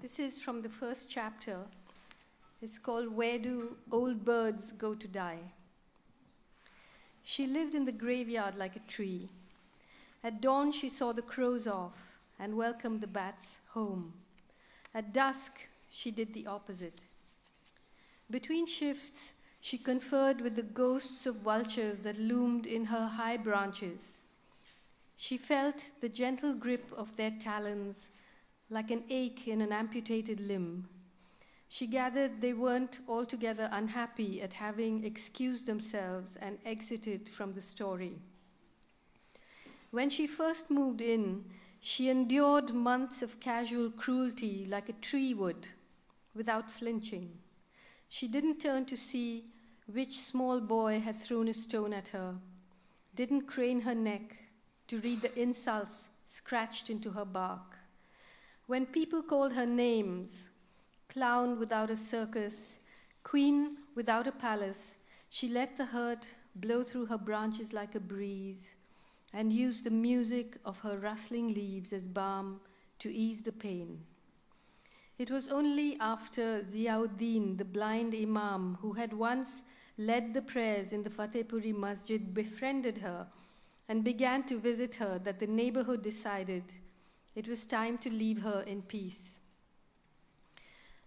This is from the first chapter. It's called Where Do Old Birds Go to Die? She lived in the graveyard like a tree. At dawn, she saw the crows off and welcomed the bats home. At dusk, she did the opposite. Between shifts, she conferred with the ghosts of vultures that loomed in her high branches. She felt the gentle grip of their talons like an ache in an amputated limb. She gathered they weren't altogether unhappy at having excused themselves and exited from the story. When she first moved in, she endured months of casual cruelty like a tree would, without flinching. She didn't turn to see which small boy had thrown a stone at her, didn't crane her neck to read the insults scratched into her bark. When people called her names, clown without a circus, queen without a palace, she let the hurt blow through her branches like a breeze and used the music of her rustling leaves as balm to ease the pain. It was only after Ziauddin, the blind imam, who had once led the prayers in the Fatehpuri Masjid, befriended her and began to visit her that the neighborhood decided it was time to leave her in peace.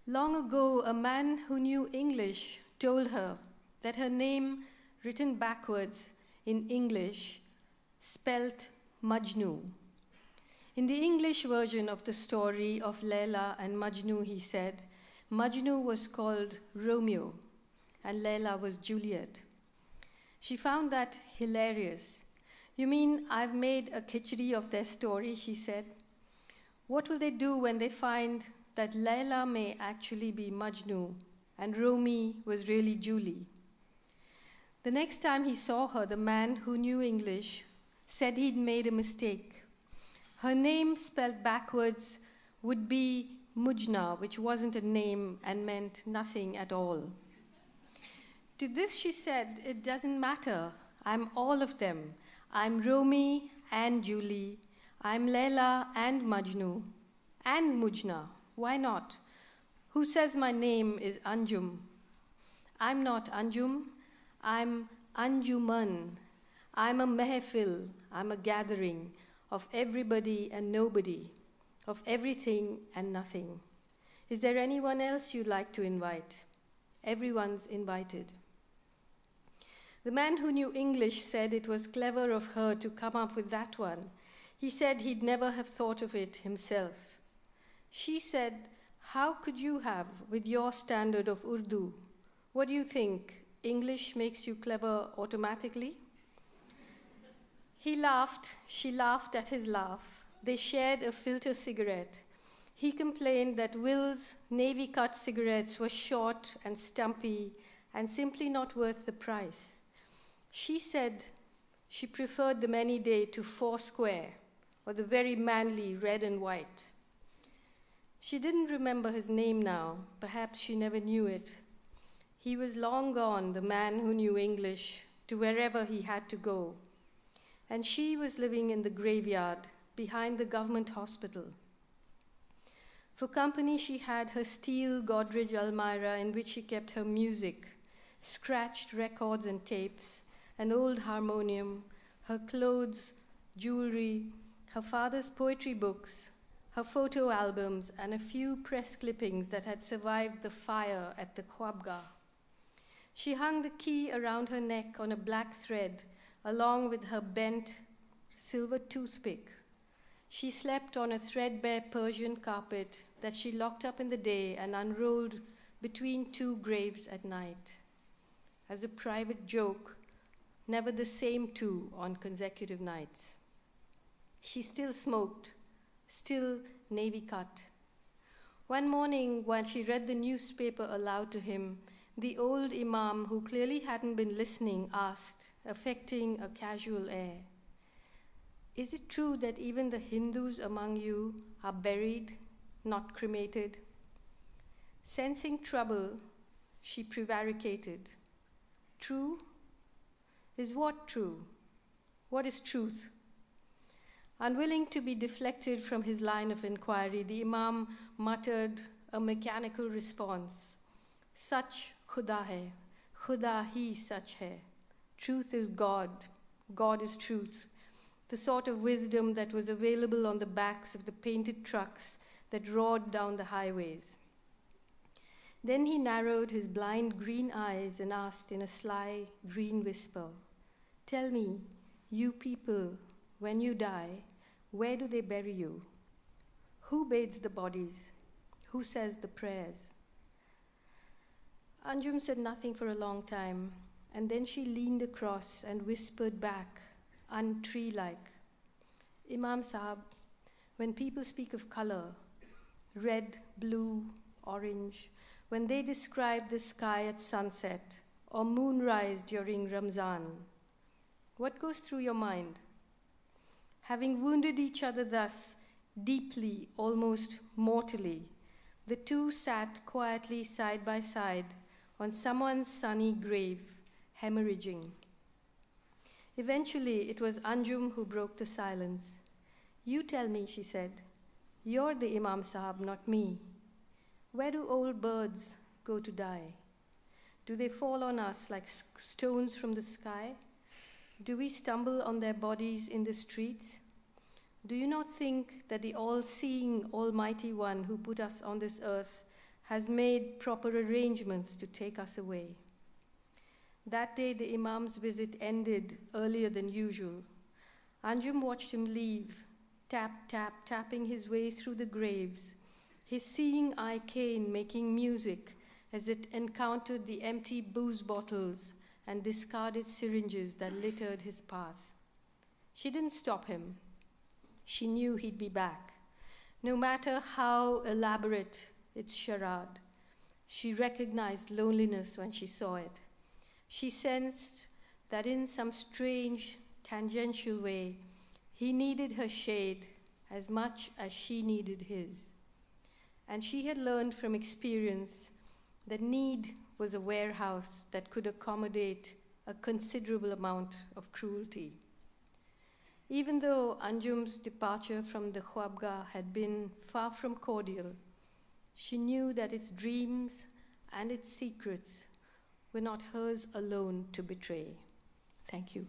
Long ago, a man who knew English told her that her name, written backwards in English, spelt Majnu. In the English version of the story of Layla and Majnu, he said, Majnu was called Romeo and Layla was Juliet. She found that hilarious. You mean I've made a khichdi of their story, she said. What will they do when they find that Layla may actually be Majnu and Romy was really Julie? The next time he saw her, the man who knew English said he'd made a mistake. Her name spelled backwards would be Mujna, which wasn't a name and meant nothing at all. To this she said, it doesn't matter. I'm all of them. I'm Romy and Julie. I'm Layla and Majnu and Mujna. Why not? Who says my name is Anjum? I'm not Anjum. I'm Anjuman. I'm a mehfil. I'm a gathering of everybody and nobody, of everything and nothing. Is there anyone else you'd like to invite? Everyone's invited. The man who knew English said it was clever of her to come up with that one. He said he'd never have thought of it himself. She said, how could you have with your standard of Urdu? What do you think? English makes you clever automatically? He laughed, she laughed at his laugh. They shared a filter cigarette. He complained that Will's navy-cut cigarettes were short and stumpy and simply not worth the price. She said she preferred the many-day to Foursquare or the very manly red and white. She didn't remember his name now. Perhaps she never knew it. He was long gone, the man who knew English, to wherever he had to go. And she was living in the graveyard behind the government hospital. For company, she had her steel Godrej Almira in which she kept her music, scratched records and tapes, an old harmonium, her clothes, jewelry, her father's poetry books, her photo albums, and a few press clippings that had survived the fire at the Khwabgah. She hung the key around her neck on a black thread, along with her bent silver toothpick. She slept on a threadbare Persian carpet that she locked up in the day and unrolled between two graves at night. As a private joke, never the same two on consecutive nights. She still smoked, still navy cut. One morning, while she read the newspaper aloud to him, the old imam, who clearly hadn't been listening, asked, affecting a casual air, is it true that even the Hindus among you are buried, not cremated? Sensing trouble, she prevaricated. True? Is what true? What is truth? Unwilling to be deflected from his line of inquiry, the Imam muttered a mechanical response. Such Khuda hai, Khuda hi sach hai. Truth is God, God is truth. The sort of wisdom that was available on the backs of the painted trucks that roared down the highways. Then he narrowed his blind green eyes and asked in a sly green whisper, "Tell me, you people, when you die, where do they bury you? Who bathes the bodies? Who says the prayers?" Anjum said nothing for a long time, and then she leaned across and whispered back, untree-like, "Imam Sahab, when people speak of color, red, blue, orange, when they describe the sky at sunset or moonrise during Ramzan, what goes through your mind?" Having wounded each other thus deeply, almost mortally, the two sat quietly side by side on someone's sunny grave, hemorrhaging. Eventually, it was Anjum who broke the silence. "You tell me," she said. "You're the Imam Sahab, not me. Where do old birds go to die? Do they fall on us like stones from the sky? Do we stumble on their bodies in the streets? Do you not think that the all-seeing, almighty one who put us on this earth has made proper arrangements to take us away?" That day, the Imam's visit ended earlier than usual. Anjum watched him leave, tap, tap, tapping his way through the graves, his seeing eye cane making music as it encountered the empty booze bottles and discarded syringes that littered his path. She didn't stop him. She knew he'd be back, no matter how elaborate its charade. She recognized loneliness when she saw it. She sensed that in some strange, tangential way, he needed her shade as much as she needed his. And she had learned from experience that need was a warehouse that could accommodate a considerable amount of cruelty. Even though Anjum's departure from the Khwabgah had been far from cordial, she knew that its dreams and its secrets were not hers alone to betray. Thank you.